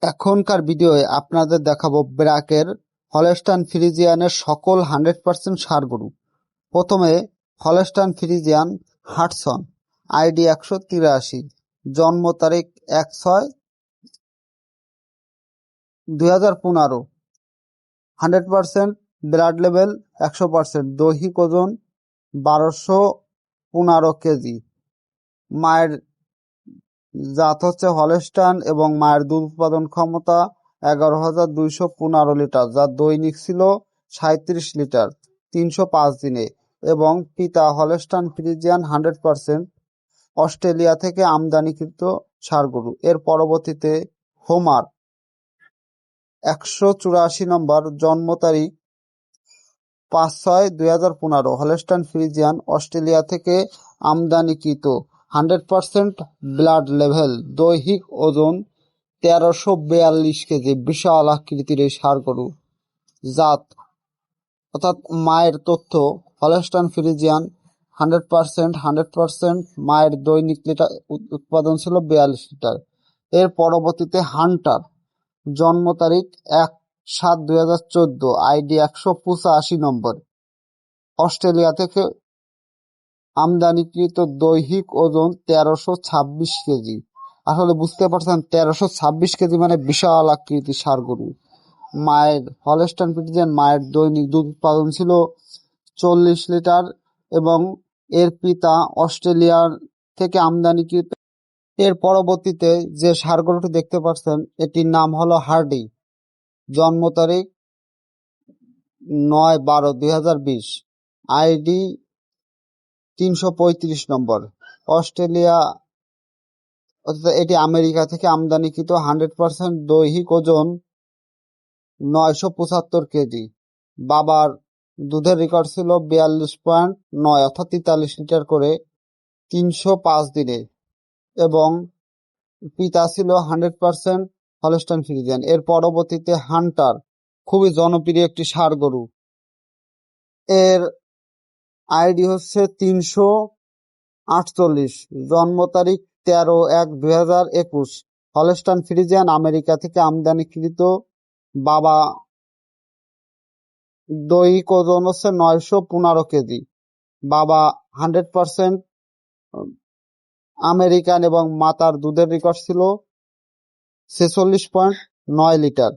এখনকার ভিডিওয়ে আপনাদের দেখাবো ব্র্যাকের হলস্টাইন ফ্রিজিয়ানের সকল 100% ষাঁড় গরু। প্রথমে হলস্টাইন ফ্রিজিয়ান হাডসন, আইডি 183, জন্ম তারিখ 1/6/2015, 100% ব্লাড লেভেল 100%, দৈহিক ওজন 1215 কেজি। মায়ের জাত হচ্ছে হলস্টাইন এবং মায়ের দুধ উৎপাদন ক্ষমতা 11,215 লিটার, যার দৈনিক ছিল 37 লিটার 305 দিনে, এবং পিতা হলস্টাইন ফ্রিজিয়ান 100% অস্ট্রেলিয়া থেকে আমদানিকৃত ষাঁড় গরু। এর পরবর্তীতে হোমার 184 নম্বর, জন্ম তারিখ 5/6/2015, হলস্টাইন ফ্রিজিয়ান অস্ট্রেলিয়া থেকে আমদানিকৃত 100% ব্লাড লেভেল, দৈহিক ওজন 1342 কেজি, বিশাল আকৃতির এই ষাঁড় গরু। জাত অর্থাৎ মায়ের তথ্য হলস্টাইন ফ্রিজিয়ান 100%, মায়ের দৈনিক লিটার উৎপাদন ছিল 42 লিটার। এর পরবর্তীতে হান্টার, জন্ম তারিখ 1/7/2014, আইডি 185 নম্বর, অস্ট্রেলিয়া থেকে আমদানিকৃত, দৈহিক ওজন 1326 কেজি। আসলে বুঝতে পারছেন 1326 কেজি মানে বিশাল আকৃতির ষাঁড় গরু। মায়ের হলস্টাইন ফ্রিজিয়ান মায়ের দৈনিক দুধ উৎপাদন ছিল 40 লিটার এবং এর পিতা অস্ট্রেলিয়ার থেকে আমদানিকৃত। এর পরবর্তীতে যে ষাঁড় গরুটি দেখতে পাচ্ছেন এটির নাম হলো হার্ডি, জন্ম তারিখ 9/12/2020, আইডি 335 নম্বর, অস্ট্রেলিয়া অর্থাৎ এটি আমেরিকা থেকে আমদানিকৃত, 100%, দৈহিক ওজন 975 কেজি। বাবার দুধের রেকর্ড ছিল 42.9 অর্থাৎ 43 লিটার করে 305 দিনে, এবং পিতা ছিল 100% হলস্টাইন ফ্রিজিয়ান। এর পরবর্তীতে হান্টার, খুবই জনপ্রিয় একটি ষাঁড় গরু। এর আইডি হচ্ছে 348, জন্ম তারিখ 13/1/2021, হলস্টাইন ফ্রিজিয়ান আমেরিকা থেকে আমদানিকৃত। বাবা দৈহিক ওজন হচ্ছে 915 কেজি। বাবা 100% আমেরিকান এবং মাতার দুধের রেকর্ড ছিল 46.9 লিটার।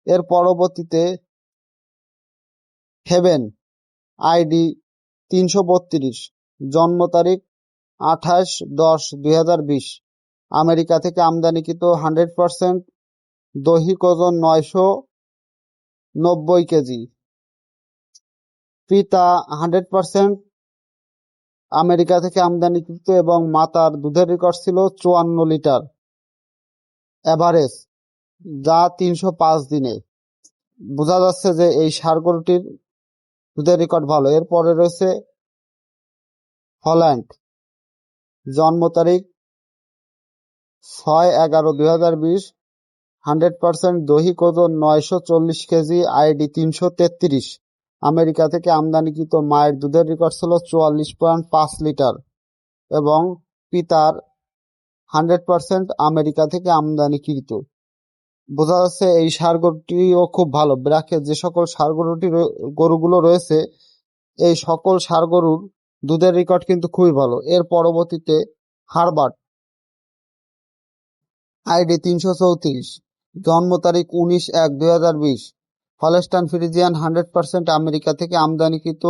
এর পরবর্তীতে হেভেন, আইডি 332, জন্ম তারিখ 28/10/2020, আমেরিকা থেকে আমদানিকৃত, 100%, দৈহিক ওজন 990 কেজি। পিতা 100% আমেরিকা থেকে আমদানিকৃত এবং মাতার দুধের রেকর্ড ছিল 54 লিটার এভারেজ, যা 305 দিনে। বোঝা যাচ্ছে যে এই ষাঁড় গরুটির দুধের রেকর্ড ভালো। এরপরে রয়েছে হল্যান্ড, জন্ম তারিখ 6/11/2020, 100%, দৈহিক ওজন 940 কেজি, আইডি 333, আমেরিকা থেকে আমদানিকৃত, মায়ের দুধের রেকর্ড ছিল 44.5 লিটার এবং পিতার 100% আমেরিকা থেকে আমদানিকৃত। বোঝা যাচ্ছে এই ষাঁড় গরুটিও খুব ভালো। ব্র্যাকের যে সকল ষাঁড় গরুগুলো রয়েছে এই সকল ষাঁড় গরুর দুধের রেকর্ড কিন্তু খুবই ভালো। এর পরবর্তীতে হারবার্ট, আইডি 334, জন্ম তারিখ 19/1/2020, হলস্টাইন ফ্রিজিয়ান 100% আমেরিকা থেকে আমদানিকৃত,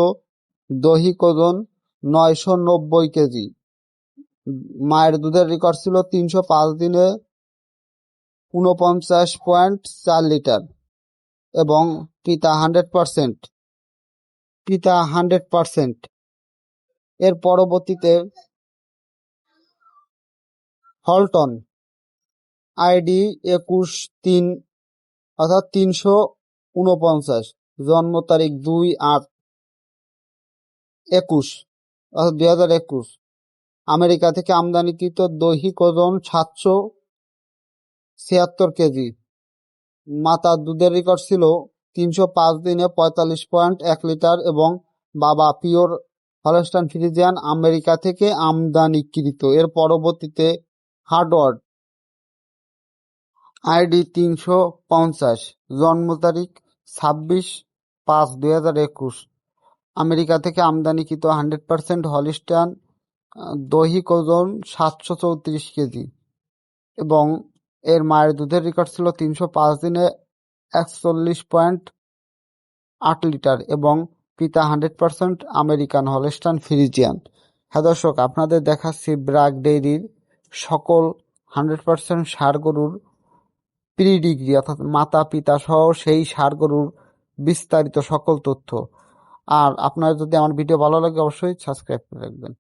দৈহিক ওজন 990 কেজি। মায়ের দুধের রেকর্ড ছিল 305 দিনে 49.4 লিটার এবং পিতা 100%। এর পরবর্তীতে হলটন, আইডি 21-3 অর্থাৎ 349, জন্ম তারিখ 2/8/21 অর্থাৎ 2021, আমেরিকা থেকে আমদানিকৃত, দৈহিক ওজন 776 কেজি। মাতার দুধের রেকর্ড ছিল 305 দিনে 45.1 লিটার এবং বাবা পিওর হলস্টাইন ফ্রিজিয়ান আমেরিকা থেকে আমদানিকৃত। এর পরবর্তীতে হার্ডওয়ার্ড, আইডি 350, জন্ম তারিখ 26/5/2021, আমেরিকা থেকে আমদানিকৃত 100% হলিস্টাইন, দৈহিক ওজন 734 কেজি এবং এর মায়ের দুধের রেকর্ড ছিল 305 দিনে 41.8 লিটার এবং পিতা 100% আমেরিকান হলিস্টাইন ফ্রিজিয়ান। হ্যাঁ দর্শক, আপনাদের দেখাচ্ছি ব্রাক ডেইরির সকল 100% ষাঁড় গরুর প্রিডিগ্রি অর্থাৎ মাতা পিতা সহ সেই ষাঁড় গরুর বিস্তারিত সকল তথ্য। আর আপনার যদি আমার ভিডিও ভালো লাগে অবশ্যই সাবস্ক্রাইব করে রাখবেন।